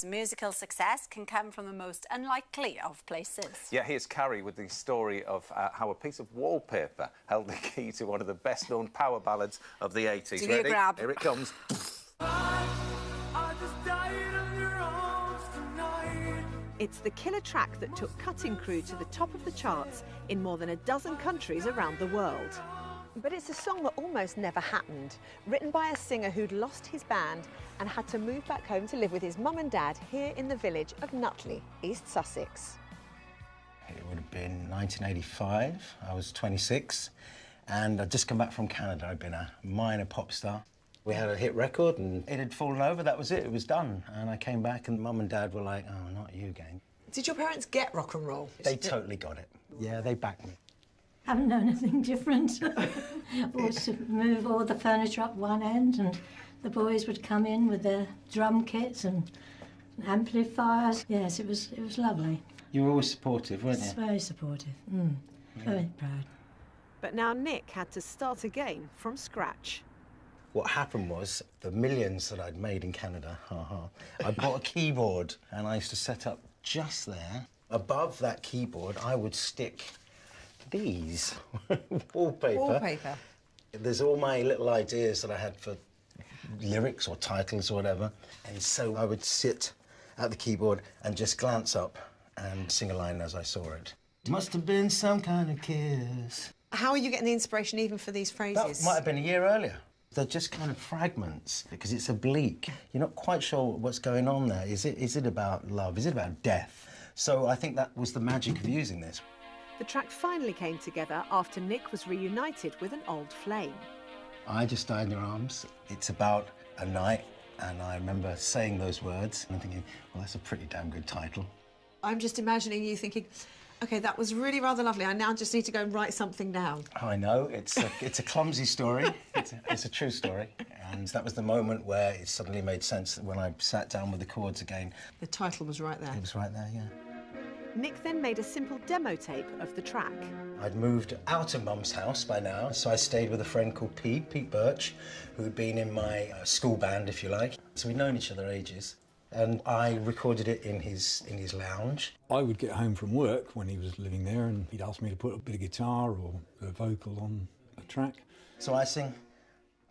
Musical success can come from the most unlikely of places. Yeah, here's Carrie with the story of how a piece of wallpaper held the key to one of the best-known power ballads of the 80s. Give me a grab. Here it comes. It's the killer track that took Cutting Crew to the top of the charts in more than a dozen countries around the world. But it's a song that almost never happened, written by a singer who'd lost his band and had to move back home to live with his mum and dad here in the village of Nutley, East Sussex. It would have been 1985. I was 26 and I'd just come back from Canada. I'd been a minor pop star. We had a hit record and it had fallen over, that was it, it was done. And I came back and mum and dad were like, oh, not you again. Did your parents get rock and roll? They totally got it. Yeah, they backed me. Haven't known anything different. Always to move all the furniture up one end and the boys would come in with their drum kits and amplifiers. Yes, it was lovely. You were always supportive, weren't you? Very supportive. Very proud. But now Nick had to start again from scratch. What happened was, the millions that I'd made in Canada, I bought a keyboard and I used to set up just there. Above that keyboard, I would stick these wallpaper. Wallpaper. There's all my little ideas that I had for lyrics or titles or whatever. And so I would sit at the keyboard and just glance up and sing a line as I saw it. Must have been some kind of kiss. How are you getting the inspiration even for these phrases? That might have been a year earlier. They're just kind of fragments because it's oblique. You're not quite sure what's going on there. Is it about love? Is it about death? So I think that was the magic of using this. The track finally came together after Nick was reunited with an old flame. I Just Died in Your Arms. It's about a night, and I remember saying those words and thinking, well, that's a pretty damn good title. I'm just imagining you thinking, OK, that was really rather lovely. I now just need to go and write something down. I know, it's a clumsy story. It's a true story. And that was the moment where it suddenly made sense when I sat down with the chords again. The title was right there. It was right there, yeah. Nick then made a simple demo tape of the track. I'd moved out of Mum's house by now, so I stayed with a friend called Pete Birch, who'd been in my school band, if you like. So we'd known each other ages. And I recorded it in his lounge. I would get home from work when he was living there and he'd ask me to put a bit of guitar or a vocal on a track. So I sing,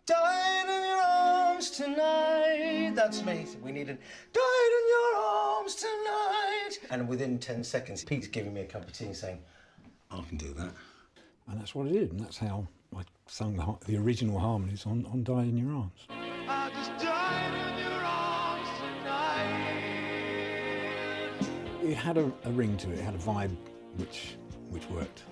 "Died in your arms tonight." That's me. We needed, "Died in your arms tonight." And within 10 seconds, Pete's giving me a cup of tea and saying, I can do that. And that's what I did, and that's how I sung the original harmonies on Died in Your Arms. I just died in your arms tonight. It had a ring to it, it had a vibe which worked.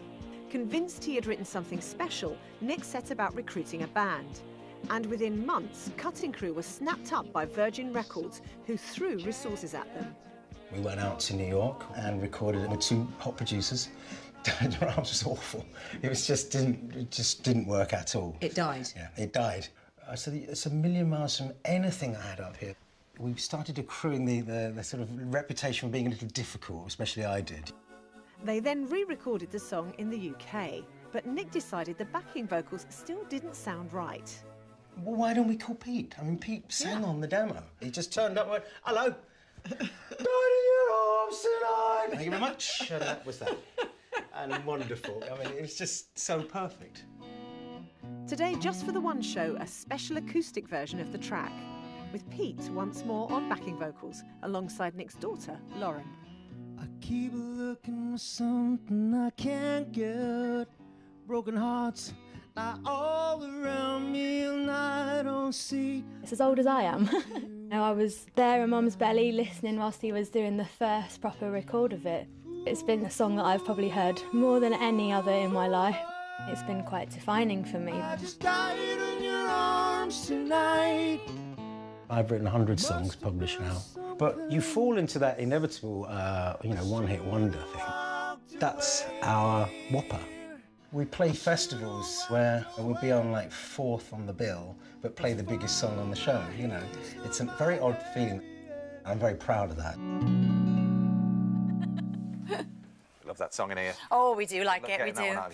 Convinced he had written something special, Nick set about recruiting a band. And within months, Cutting Crew was snapped up by Virgin Records, who threw resources at them. We went out to New York and recorded it with 2 hot producers. Died in Your Arms was awful. It just didn't work at all. It died? Yeah, it died. I said, it's a million miles from anything I had up here. We started accruing the sort of reputation of being a little difficult, especially I did. They then re-recorded the song in the UK, but Nick decided the backing vocals still didn't sound right. Well, why don't we call Pete? I mean, Pete sang on the demo. He just turned up and went, "Hello. Died in your arms tonight." Thank you very much. And that was that. And wonderful. I mean, it was just so perfect. Today, just for the one show, a special acoustic version of the track, with Pete once more on backing vocals, alongside Nick's daughter, Lauren. I keep looking for something I can't get. Broken hearts lie all around me and I don't see. It's as old as I am. I was there in Mum's belly listening whilst he was doing the first proper record of it. It's been a song that I've probably heard more than any other in my life. It's been quite defining for me. I just died in your arms tonight. I've written 100 songs published now. But you fall into that inevitable, one-hit wonder thing. That's our whopper. We play festivals where we'll be on like 4th on the bill, but play the biggest song on the show, you know. It's a very odd feeling. I'm very proud of that. Love that song in here. Oh, we do like it, we do.